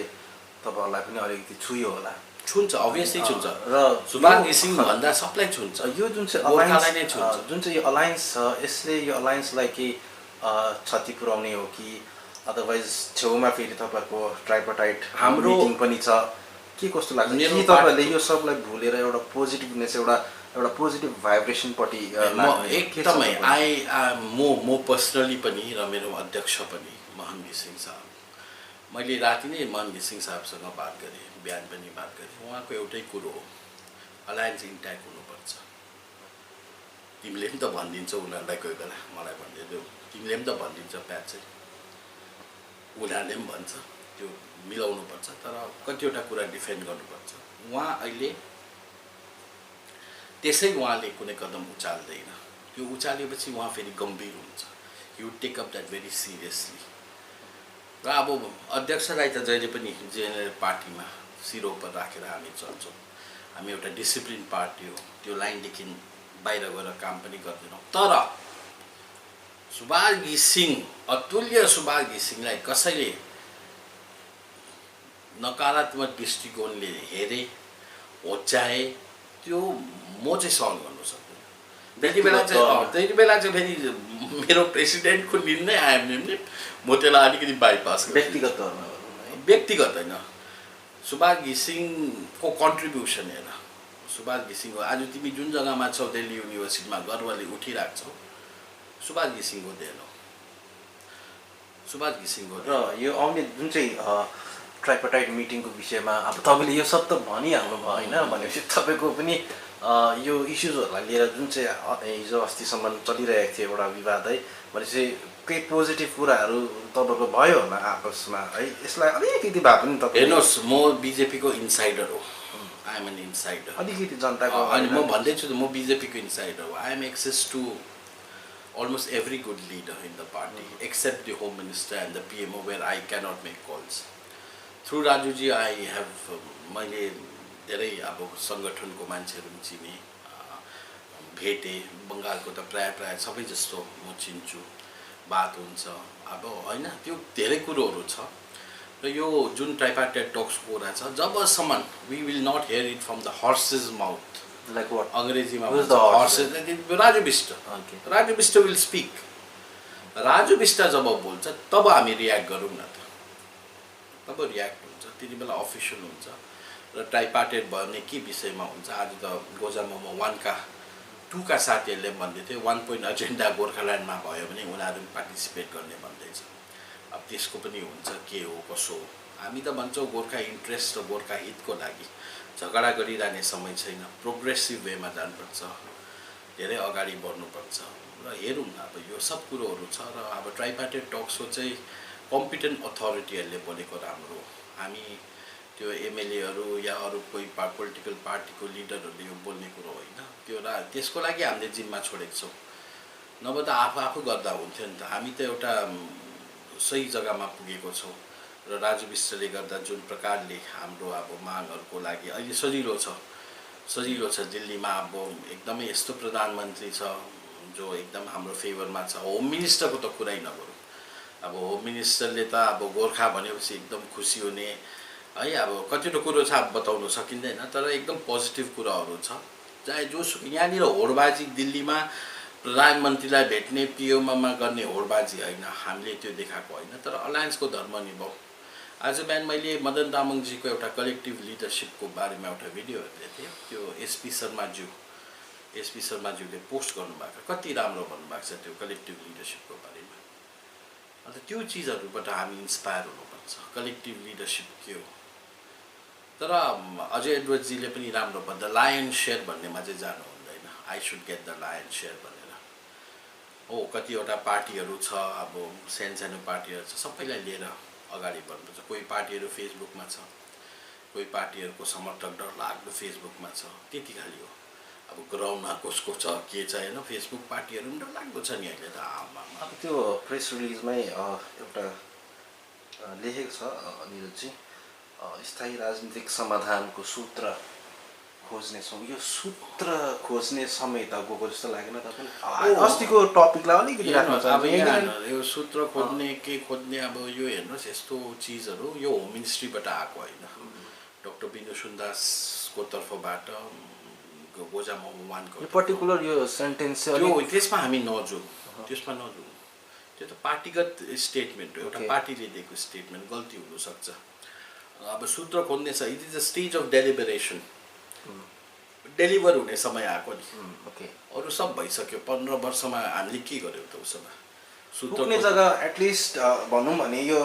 तपाईँहरूलाई पनि अलिकति छुयो होला। छुन्छ, अभियसली छुन्छ। र सुभाष घिसिङ भन्दा सबलाई छुन्छ। यो जुन चाहिँ यो अलायन्स छ, यसले यो अलायन्सलाई केही क्षति पुर्याउने हो कि अदरवाइज छेउमा फेरि तपाईँहरूको ट्राइपार्टाइट हाम्रो मिटिङ पनि छ, के कस्तो लाग्छ? कि तपाईँहरूले यो सबलाई भुलेर एउटा पोजिटिभनेस, एउटा पोजिटिभ भाइब्रेसनपट्टि एकदमै म पर्सनली पनि र मेरो अध्यक्ष पनि मोहन घिसिङ साहब, मैले राति नै मोहन घिसिङ साहबसँग बात गरेँ, बिहान पनि बात गरेँ। उहाँको एउटै कुरो हो, अलायन्स इन्ट्याक्ट हुनुपर्छ। तिमीले पनि त भनिदिन्छौ उनीहरूलाई, कोही बेला मलाई भनिदियो, तिमीले पनि त भनिदिन्छ प्याचै, उनीहरूले पनि भन्छ, त्यो मिलाउनुपर्छ। तर कतिवटा कुरा डिफेन्ड गर्नुपर्छ। उहाँ अहिले त्यसै उहाँले कुनै कदम उचाल्दैन। त्यो उचालेपछि उहाँ फेरि गम्भीर हुन्छ। You take up that very seriously. र अब अध्यक्षलाई त जहिले पनि जेएनएल पार्टीमा सिरो पर राखेर हामी चल्छौँ। हामी एउटा डिसिप्लिन पार्टी हो, त्यो लाइनदेखि बाहिर गएर काम पनि गर्दैनौँ। तर सुभाष घिसिङ, अतुल्य सुभाष घिसिङलाई कसैले नकारात्मक दृष्टिकोणले हेरे, होच्याए, त्यो म चाहिँ सहन गर्नु सक्दिनँ। त्यति बेला चाहिँ फेरि मेरो प्रेसिडेन्टको निर्णय आयो भने म त्यसलाई अलिकति बाइपास व्यक्तिगत होइन। सुभाष घिसिङको कन्ट्रिब्युसन हेर, सुभाष घिसिङको आज तिमी जुन जग्गामा छौ दिल्ली युनिभर्सिटीमा गर्वले उठिरहेको छौ, सुभाष घिसिङको देन हो। सुभाष घिसिङको र यो आउने जुन चाहिँ ट्राइपार्टाइट मिटिङको विषयमा अब तपाईँले यो सब त भनिहाल्नु भयो होइन, भनेपछि तपाईँको पनि यो इस्युजहरूलाई लिएर जुन चाहिँ हिजो अस्तिसम्म चलिरहेको थियो एउटा विवाद है, भनेपछि केही पोजिटिभ कुराहरू तपाईँको भयो होला आपसमा है, यसलाई अलिकति भए पनि तपाईँ हेर्नुहोस्, म बिजेपीको इन्साइडर हो। I am an insider. अलिकति जनताको अनि म भन्दैछु त म बिजेपीको इन्साइडर हो। I am access to almost every good leader in the party except the Home Minister and the PMO where I cannot make calls. Through Rajuji I have मैले धेरै अब सङ्गठनको मान्छेहरू चिने, भेटे, बङ्गालको त प्राय सबै जस्तो म चिन्छु, बात हुन्छ। अब होइन, त्यो धेरै कुरोहरू छ। र यो जुन ट्राइपार्टाइट टक्सको कुरा छ, जबसम्म we will not hear it from the horse's mouth, like what अंग्रेजी में राजु बिष्ट, राजु बिष्ट विल स्पीक। राजु बिष्ट जब बोल्छ तब हामी रियाक्ट गरौँ न त। तब रियाक्ट हुन्छ, त्यति बेला अफिसियल हुन्छ र ट्राइपार्टेट भयो भने के विषयमा हुन्छ। आज त गोजामोमो 1 का 2 का साथीहरूले भन्दै थियो 1 पोइन्ट एजेन्डा गोर्खाल्यान्डमा भयो भने उनीहरू पनि पार्टिसिपेट गर्ने भन्दैछ। अब त्यसको पनि हुन्छ के हो कसो हो। हामी त भन्छौँ गोर्खा इन्ट्रेस्ट र गोर्खा हितको लागि झगडा गरिरहने समय छैन, प्रोग्रेसिभ वेमा जानुपर्छ, धेरै अगाडि बढ्नुपर्छ र हेरौँ अब यो सब कुरोहरू छ। र अब ट्राइपार्टेट टक्सको चाहिँ कम्पिटेन्ट अथोरिटीहरूले बोलेको राम्रो, हामी त्यो एमएलएहरू या अरू कोही पोलिटिकल पार्टीको लिडरहरूले यो बोल्ने कुरो होइन। त्यो त्यसको लागि हामीले जिम्मा छोडेको छौँ, नभए त आफू गर्दा हुन्थ्यो नि त। हामी त एउटा सही जग्गामा पुगेको छौँ र राजु विष्टले गर्दा जुन प्रकारले हाम्रो अब मागहरूको लागि अहिले सजिलो छ। दिल्लीमा अब एकदमै यस्तो प्रधानमन्त्री छ जो एकदम हाम्रो फेभरमा छ। होम मिनिस्टरको त कुरै नगरौँ, अब होम मिनिस्टरले त अब गोर्खा भनेपछि एकदम खुसी हुने है। अब कतिवटा कुरो छ अब बताउनु सकिँदैन, तर एकदम पोजिटिभ कुराहरू छ। चाहे जोसुकै यहाँनिर होडबाजी दिल्लीमा प्रधानमन्त्रीलाई भेट्ने पिएममा गर्ने होडबाजी होइन, हामीले त्यो देखाएको होइन। तर अलायन्सको धर्म निभाऊ। आज बिहान मैले मदन तामाङजीको एउटा कलेक्टिभ लिडरसिपको बारेमा एउटा भिडियो हेर्दै थिएँ। त्यो एसपी शर्माज्यूले पोस्ट गर्नुभएको, कति राम्रो भन्नुभएको छ त्यो कलेक्टिभ लिडरसिपको बारेमा। अन्त त्यो चिजहरूबाट हामी इन्सपायर हुनुपर्छ। कलेक्टिभ लिडरसिप के हो? तर अजय एडवर्डजीले पनि राम्रो भन्दा लायन सेयर भन्नेमा चाहिँ जानु हुँदैन। I should get the lion share भनेर हो। कतिवटा पार्टीहरू छ, अब सानो पार्टीहरू छ, सबैलाई लिएर अगाडि बढ्नुपर्छ। कोही पार्टीहरू फेसबुकमा छ, कोही पार्टीहरूको समर्थक डरलाग्दो फेसबुकमा छ, त्यति खालि हो। अब ग्राउन्डमा कसको छ के छ होइन, फेसबुक पार्टीहरू पनि डरलाग्दो छ नि अहिले त। अब त्यो प्रेस रिलिजमै एउटा लेखेको छ निरजजी, स्थायी राजनीतिक समाधानको सूत्र खोज्नेछौँ। यो सूत्र खोज्ने समय त गएको जस्तो लागेन तपाईँलाई? अस्तिको टपिकलाई अलिकति राख्न चाहन्छु। यो सूत्र खोज्ने के खोज्ने, अब यो हेर्नुहोस् यस्तो चिजहरू यो होम मिनिस्ट्रीबाट आएको होइन। डाक्टर बिनु सुन्दासको तर्फबाट गोजामोमो 1 को पर्टिकुलर यो सेन्टेन्स त्यसमा हामी नजाउँ, त्यो त पार्टीगत स्टेटमेन्ट हो, एउटा पार्टीले दिएको स्टेटमेन्ट, गल्ती हुनसक्छ। अब सूत्र खोज्ने छ, it is a stage of deliberation, deliver हुने समय आएको नि। अरू सब भइसक्यो। 15 वर्षमा हामीले के गर्यौँ त उसमा? सूत्र जग्गा एटलिस्ट भनौँ भने यो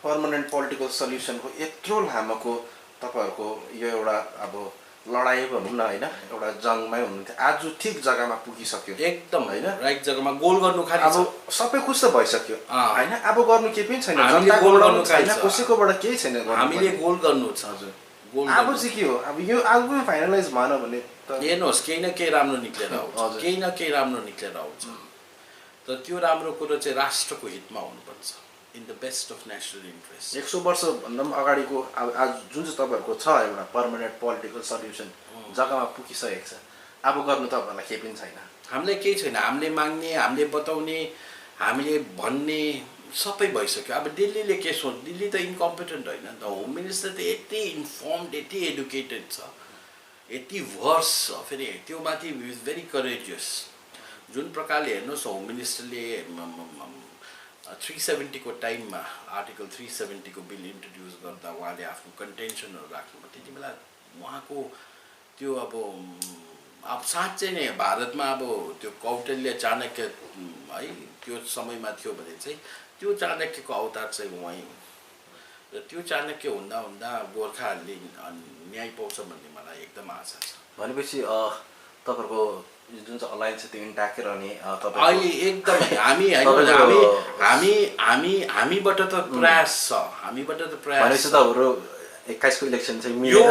पर्मानेन्ट पोलिटिकल सल्युसनको यत्रो लामोको तपाईँहरूको यो एउटा अब लडाइँ भनौँ न होइन, एउटा जङमै हुनुहुन्थ्यो, आज ठिक जग्गामा पुगिसक्यो एकदम होइन, राइट जग्गामा गोल गर्नु खाली अब सबै खुस त भइसक्यो होइन। अब गर्नु केही पनि छैन, हामीले गोल गर्नु छैन, कसैकोबाट केही छैन, हामीले गोल गर्नु छ। हजुर, अब चाहिँ के हो? अब यो आज पनि फाइनलाइज भएन भने त हेर्नुहोस् केही न केही राम्रो निक्लेर आउँछ, तर त्यो राम्रो कुरो चाहिँ राष्ट्रको हितमा हुनुपर्छ, in the best of national interest. 100 वर्षभन्दा पनि अगाडिको अब आज जुन चाहिँ तपाईँहरूको छ एउटा पर्मानेन्ट पोलिटिकल सल्युसन जग्गामा पुगिसकेको छ, अब गर्नु त तपाईँलाई केही पनि छैन। हामीलाई केही छैन, हामीले माग्ने, हामीले बताउने, हामीले भन्ने सबै भइसक्यो। अब दिल्लीले के सोच, दिल्ली त इन्कम्पिटेन्ट होइन नि त। होम मिनिस्टर त यति इन्फर्मड, यति एडुकेटेड छ, यति भर्स छ, फेरि त्यो माथि इज भेरी करेजियस। जुन प्रकारले हेर्नुहोस् होम मिनिस्टरले 370 को टाइममा आर्टिकल 370 को बिल इन्ट्रोड्युस गर्दा उहाँले आफ्नो कन्टेन्सनहरू राख्नुभयो। त्यति बेला उहाँको त्यो अब साँच्चै नै भारतमा अब त्यो कौटिल्य चाणक्य है त्यो समयमा थियो भने चाहिँ त्यो चाणक्यको अवतार चाहिँ उहाँ हो। र त्यो चाणक्य हुँदा हुँदा गोर्खाहरूले न्याय पाउँछ भन्ने मलाई एकदम आशा छ। भनेपछि तपाईँहरूको जुन चाहिँ अलायन्स छ त्यो इन्ट्याक्ट रहने अहिले एकदमै हामीबाट त प्रयास छ, हामीबाट त प्रयास छ। 21 को इलेक्सन चाहिँ यो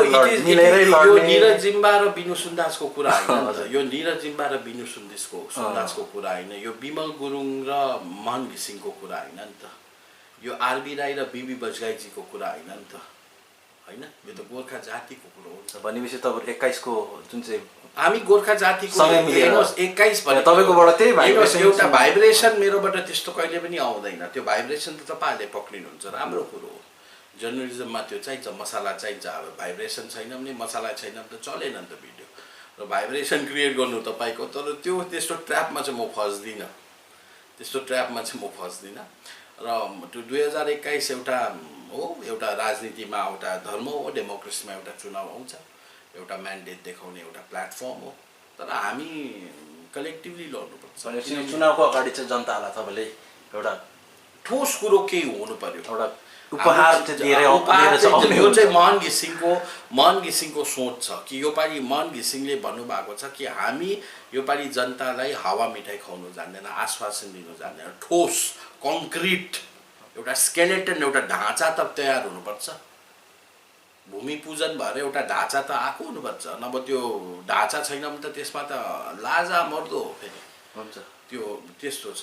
निरज जिम्बा र बिनु सुन्दासको कुरा होइन, यो निरज जिम्बा र बिनु सुन्दासको कुरा होइन, यो बिमल गुरुङ र महन घिसिङको कुरा होइन नि त, यो आरबी राई र बिबी बजगाईजीको कुरा होइन नि त, होइन, यो त गोर्खा जातिको कुरो हो। भनेपछि तपाईँ 21 को जुन चाहिँ हामी गोर्खा जातिको 21 भने तपाईँकोबाट त्यही भाइब्रेसन, एउटा भाइब्रेसन मेरोबाट त्यस्तो कहिले पनि आउँदैन। त्यो भाइब्रेसन त तपाईँहरूले पक्रिनुहुन्छ, राम्रो कुरो हो। जर्नलिजममा त्यो चाहिन्छ, मसाला चाहिन्छ। अब भाइब्रेसन छैन भने, मसाला छैन भने त चलेन नि त भिडियो। र भाइब्रेसन क्रिएट गर्नु तपाईँको, तर त्यो त्यस्तो ट्र्यापमा चाहिँ म फस्दिनँ, र त्यो 2021 एउटा हो, एउटा राजनीतिमा एउटा धर्म हो, डेमोक्रेसीमा एउटा चुनाव आउँछ, एउटा म्यान्डेट देखाउने एउटा प्लेटफर्म हो, तर हामी कलेक्टिभली लड्नुपर्छ। भनेपछि चुनावको अगाडि चाहिँ जनतालाई तपाईँले एउटा ठोस कुरो केही हुनु पर्यो, एउटा उपहार चाहिँ दिएर यो चाहिँ मोहन घिसिङको सोच छ कि यो पालि मोहन घिसिङले भन्नुभएको छ कि हामी यो पालि जनतालाई हावा मिठाई खुवाउनु जान्दैन, आश्वासन दिनु जान्दैन, ठोस कङ्क्रिट एउटा स्केलेटन, एउटा ढाँचा त तयार हुनुपर्छ। भूमि पूजन भएर एउटा ढाँचा त आएको हुनुपर्छ, नभए त्यो ढाँचा छैन भने त त्यसमा त लाजा मर्दो हो फेरि। हुन्छ, त्यो त्यस्तो छ।